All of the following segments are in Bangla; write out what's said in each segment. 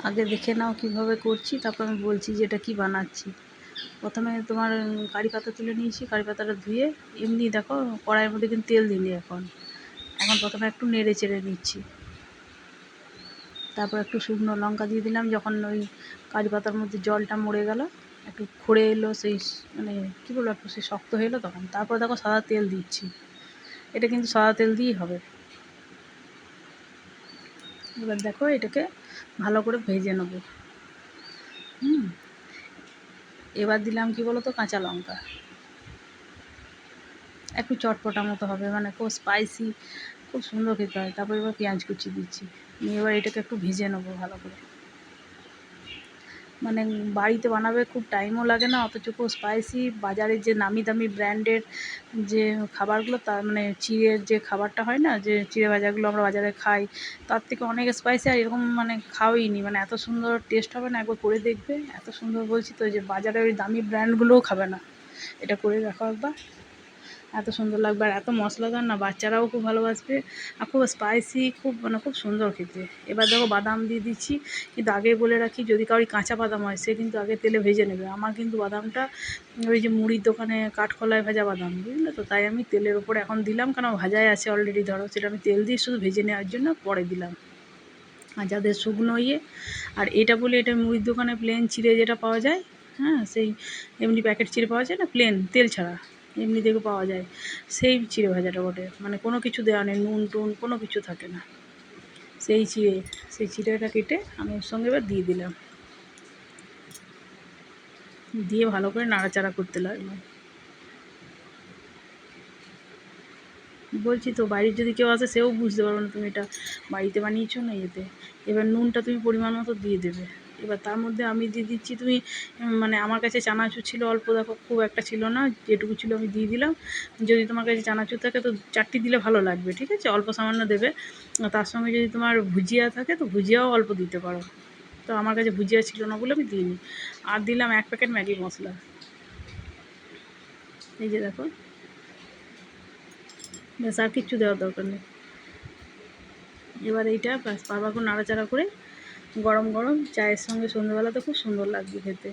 আগে দেখে নাও কীভাবে করছি, তারপর আমি বলছি যে এটা কী বানাচ্ছি। প্রথমে তোমার কারি পাতা তুলে নিয়েছি, কারি পাতাটা ধুয়ে এমনি দেখো কড়াইয়ের মধ্যে কিন্তু তেল দিইনি এখন প্রথমে একটু নেড়ে চেড়ে নিচ্ছি। তারপর একটু শুকনো লঙ্কা দিয়ে দিলাম। যখন ওই কারি পাতার মধ্যে জলটা মরে গেল, একটু খড়ে এলো, সেই মানে কী বলবো, একটু সে শক্ত হয়ে এলো তখন তারপর দেখো সাদা তেল দিচ্ছি। এটা কিন্তু সাদা তেল দিয়েই হবে। এবার দেখো এটাকে ভালো করে ভেজে নেবো। এবার দিলাম কি বলো তো, কাঁচা লঙ্কা, একটু চটপটা মতো হবে, মানে খুব স্পাইসি, খুব সুন্দর খেতে হয়। তারপর এবার পেঁয়াজ কুচি দিচ্ছি, নিয়ে এবার এটাকে একটু ভেজে নেবো ভালো করে। মানে বাড়িতে বানাবে, খুব টাইমও লাগে না, অথচ খুব স্পাইসি। বাজারের যে নামি দামি ব্র্যান্ডের যে খাবারগুলো, তার মানে চিড়ের যে খাবারটা হয় না, যে চিড়ে ভাজাগুলো আমরা বাজারে খাই, তার থেকে অনেক স্পাইসি। আর এরকম মানে খাওয়াইনি, মানে এত সুন্দর টেস্ট হবে না, একবার করে দেখবে। এত সুন্দর বলছি তো, যে বাজারে ওই দামি ব্র্যান্ডগুলোও খাবে না। এটা করে দেখো একবার, এত সুন্দর লাগবে। আর এত মশলাদার না, বাচ্চারাও খুব ভালোবাসবে। আর খুব স্পাইসি, খুব মানে খুব সুন্দর খেতে। এবার দেখো বাদাম দিয়ে দিচ্ছি, কিন্তু আগে বলে রাখি, যদি কারোর কাঁচা বাদাম হয় সে কিন্তু আগে তেলে ভেজে নেবে। আমার কিন্তু বাদামটা ওই যে মুড়ির দোকানে কাঠকলায় ভাজা বাদাম, বুঝলে তো, তাই আমি তেলের ওপরে এখন দিলাম, কেন ভাজাই আছে অলরেডি। ধরো সেটা আমি তেল দিয়ে শুধু ভেজে নেওয়ার জন্য পরে দিলাম। আর যাদের শুকনো ইয়ে, আর এটা বলে, এটা মুড়ির দোকানে প্লেন চিড়ে যেটা পাওয়া যায়, হ্যাঁ, সেই এমনি প্যাকেট চিড়ে পাওয়া যায় না, প্লেন তেল ছাড়া এমনি দেখে পাওয়া যায়, সেই চিড়ে ভাজাটা বটে। মানে কোনো কিছু দেওয়া নেই, নুন টুন কোনো কিছু থাকে না। সেই চিড়েটা কেটে আমি এর সঙ্গে এবার দিয়ে দিলাম, দিয়ে ভালো করে নাড়াচাড়া করতে লাগলাম। বলছি তো, বাইরের যদি কেউ আসে সেও বুঝতে পারবে না তুমি এটা বাড়িতে বানিয়েছো না এতে। এবার নুনটা তুমি পরিমাণ মতো দিয়ে দেবে। এবার তার মধ্যে আমি দিয়ে দিচ্ছি, তুমি মানে আমার কাছে চানাচুর ছিল অল্প, দেখো খুব একটা ছিল না, যেটুকু ছিল আমি দিয়ে দিলাম। যদি তোমার কাছে চানাচুর থাকে তো 4টি দিলে ভালো লাগবে, ঠিক আছে, অল্প সামান্য দেবে। তার সঙ্গে যদি তোমার ভুজিয়া থাকে তো ভুজিয়াও অল্প দিতে পারো। তো আমার কাছে ভুজিয়া ছিল না বলে আমি দিইনি। আর দিলাম 1 প্যাকেট ম্যাগি মশলা, এই যে দেখো, ব্যাস, আর কিচ্ছু দেওয়ার দরকার নেই। এবার এইটা ব্যাস বারবার করে নাড়াচাড়া করে গরম গরম চায়ের সঙ্গে সন্ধ্যেবেলাতে খুব সুন্দর লাগবে খেতে।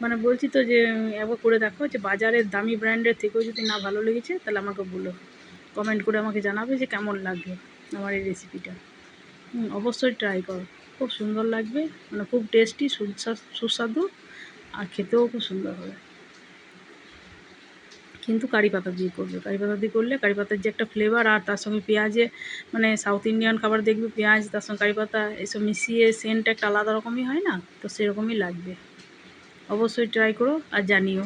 মানে বলছি তো, যে একবার করে দেখো, যে বাজারের দামি ব্র্যান্ডের থেকেও যদি না ভালো লেগেছে তাহলে আমাকে বলো, কমেন্ট করে আমাকে জানাবে যে কেমন লাগলো আমার এই রেসিপিটা। অবশ্যই ট্রাই করো, খুব সুন্দর লাগবে, মানে খুব টেস্টি, সুস্বাদু, আর খেতেও খুব সুন্দর হবে। কিন্তু কারি পাতা দিয়ে করবে, কারি পাতা দিয়ে করলে কারি পাতার যে একটা ফ্লেভার, আর তার সঙ্গে পেঁয়াজে, মানে সাউথ ইন্ডিয়ান খাবার দেখবে পেঁয়াজ তার সঙ্গে কারি পাতা এসব মিশিয়ে সেন্ট একটা আলাদা রকমই হয় না, তো সেরকমই লাগবে। অবশ্যই ট্রাই করো আর জানিও।